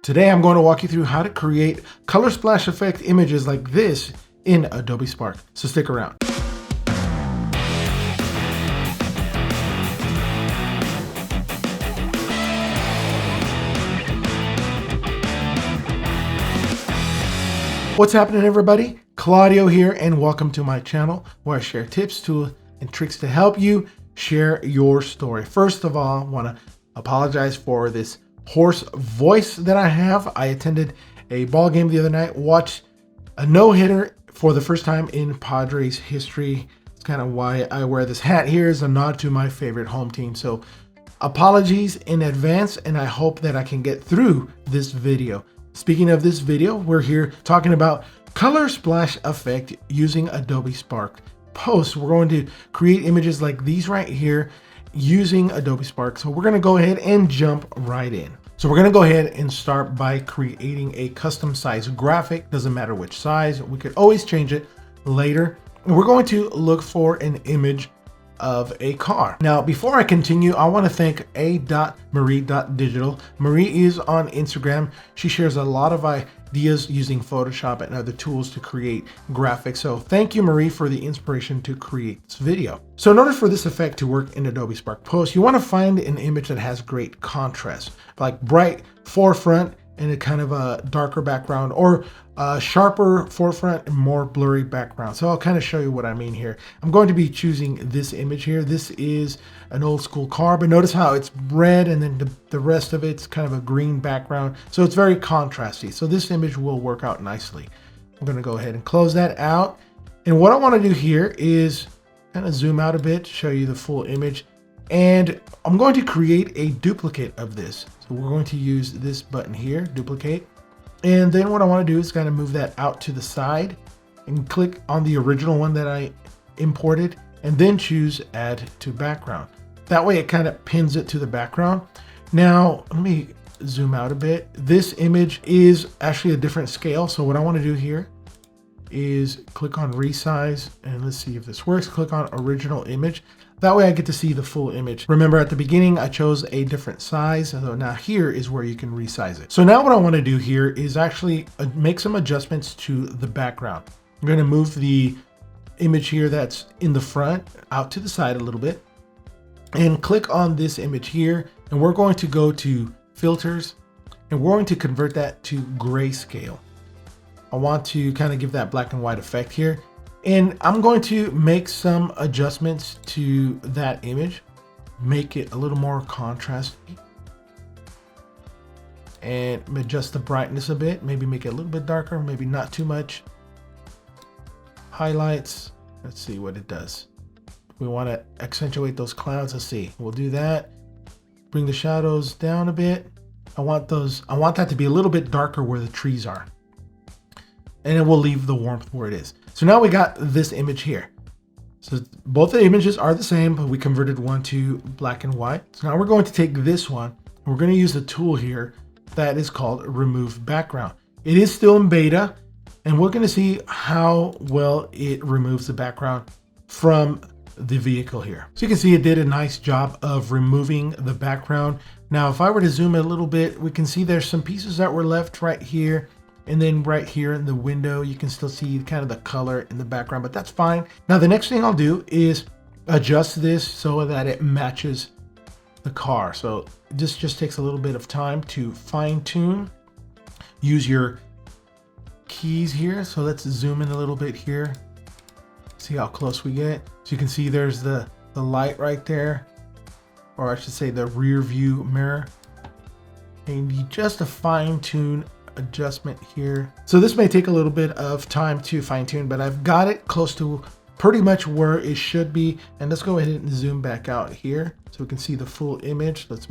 Today I'm going to walk you through how to create color splash effect images like this in Adobe Spark, so stick around. What's happening, everybody? Claudio here, and welcome to my channel where I share tips, tools, and tricks to help you share your story. First of all, I want to apologize for this hoarse voice that I have. I attended a ball game the other night, watched a no-hitter for the first time in Padres history. It's kind of why I wear this hat here, as a nod to my favorite home team. So apologies in advance, and I hope that I can get through this video. Speaking of this video, we're here talking about color splash effect using Adobe Spark Post. We're going to create images like these right here using Adobe Spark. So we're going to go ahead and jump right in. So we're going to go ahead and start by creating a custom size graphic. Doesn't matter which size, we could always change it later. And we're going to look for an image of a car. Now, before I continue, I want to thank a.marie.digital. Marie is on Instagram. She shares a lot of ideas using Photoshop and other tools to create graphics. So thank you, Marie, for the inspiration to create this video. So in order for this effect to work in Adobe Spark Post, you want to find an image that has great contrast, like bright forefront and a kind of a darker background, or a sharper forefront and more blurry background. So I'll kind of show you what I mean here. I'm going to be choosing this image here. This is an old school car, but notice how it's red and then the rest of it's kind of a green background. So it's very contrasty. So this image will work out nicely. I'm going to go ahead and close that out. And what I want to do here is kind of zoom out a bit to show you the full image. And I'm going to create a duplicate of this. So we're going to use this button here, duplicate. And then what I want to do is kind of move that out to the side and click on the original one that I imported, and then choose add to background. That way it kind of pins it to the background. Now, let me zoom out a bit. This image is actually a different scale. So what I want to do here is click on resize, and let's see if this works. Click on original image. That way I get to see the full image. Remember, at the beginning, I chose a different size. So now here is where you can resize it. So now what I want to do here is actually make some adjustments to the background. I'm going to move the image here that's in the front out to the side a little bit, and click on this image here. And we're going to go to filters, and we're going to convert that to grayscale. I want to kind of give that black and white effect here. And I'm going to make some adjustments to that image, make it a little more contrasty, and adjust the brightness a bit, maybe make it a little bit darker, maybe not too much. Highlights, let's see what it does. We want to accentuate those clouds. Let's see, we'll do that. Bring the shadows down a bit. I want that to be a little bit darker where the trees are. And it will leave the warmth where it is. So now we got this image here. So both the images are the same, but we converted one to black and white. So now we're going to take this one, and we're going to use a tool here that is called remove background. It is still in beta, and we're going to see how well it removes the background from the vehicle here. So you can see it did a nice job of removing the background. Now, if I were to zoom a little bit, we can see there's some pieces that were left right here. And then right here in the window, you can still see kind of the color in the background, but that's fine. Now, the next thing I'll do is adjust this so that it matches the car. So this just takes a little bit of time to fine tune. Use your keys here. So let's zoom in a little bit here. See how close we get. So you can see there's the light right there, or I should say the rear view mirror. And just a fine tune adjustment here. So this may take a little bit of time to fine tune, but I've got it close to pretty much where it should be. And let's go ahead and zoom back out here so we can see the full image. Let's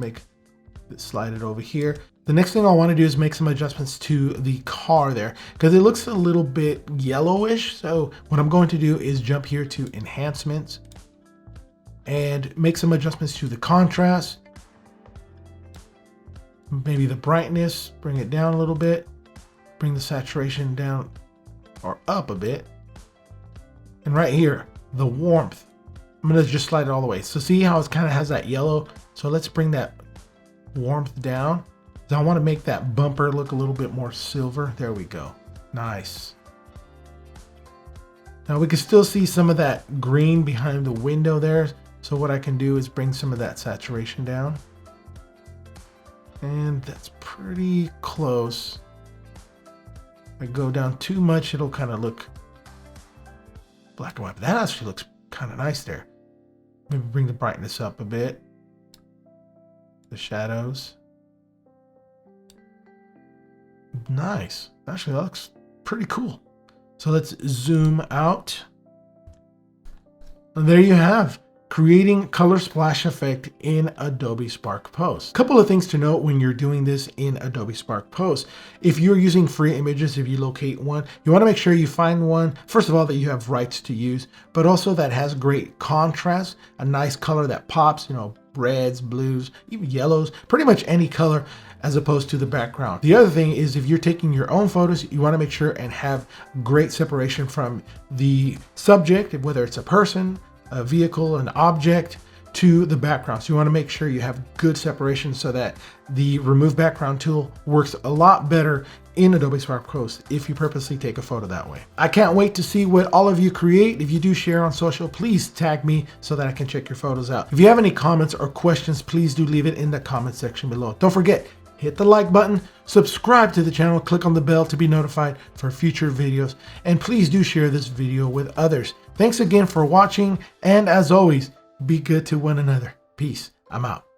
slide it over here. The next thing I want to do is make some adjustments to the car there, because it looks a little bit yellowish. So what I'm going to do is jump here to enhancements and make some adjustments to the contrast. Maybe the brightness, bring it down a little bit, bring the saturation down or up a bit. And right here, the warmth, I'm gonna just slide it all the way. So see how it kind of has that yellow? So let's bring that warmth down. So I want to make that bumper look a little bit more silver. There we go. Nice. Now we can still see some of that green behind the window there. So what I can do is bring some of that saturation down. And that's pretty close. If I go down too much, it'll kind of look black and white. But that actually looks kind of nice there. Maybe bring the brightness up a bit. The shadows. Nice. Actually looks pretty cool. So let's zoom out. And there you have creating color splash effect in Adobe Spark Post. A couple of things to note when you're doing this in Adobe Spark Post. If you're using free images, if you locate one, you want to make sure you find one, first of all, that you have rights to use, but also that has great contrast, a nice color that pops, you know, reds, blues, even yellows, pretty much any color as opposed to the background. The other thing is if you're taking your own photos, you want to make sure and have great separation from the subject, whether it's a person, a vehicle, an object, to the background. So you want to make sure you have good separation so that the remove background tool works a lot better in Adobe Spark Post if you purposely take a photo that way. I can't wait to see what all of you create. If you do share on social, please tag me so that I can check your photos out. If you have any comments or questions, please do leave it in the comment section below. Don't forget, hit the like button, subscribe to the channel, click on the bell to be notified for future videos, and please do share this video with others. Thanks again for watching, and as always, be good to one another. Peace. I'm out.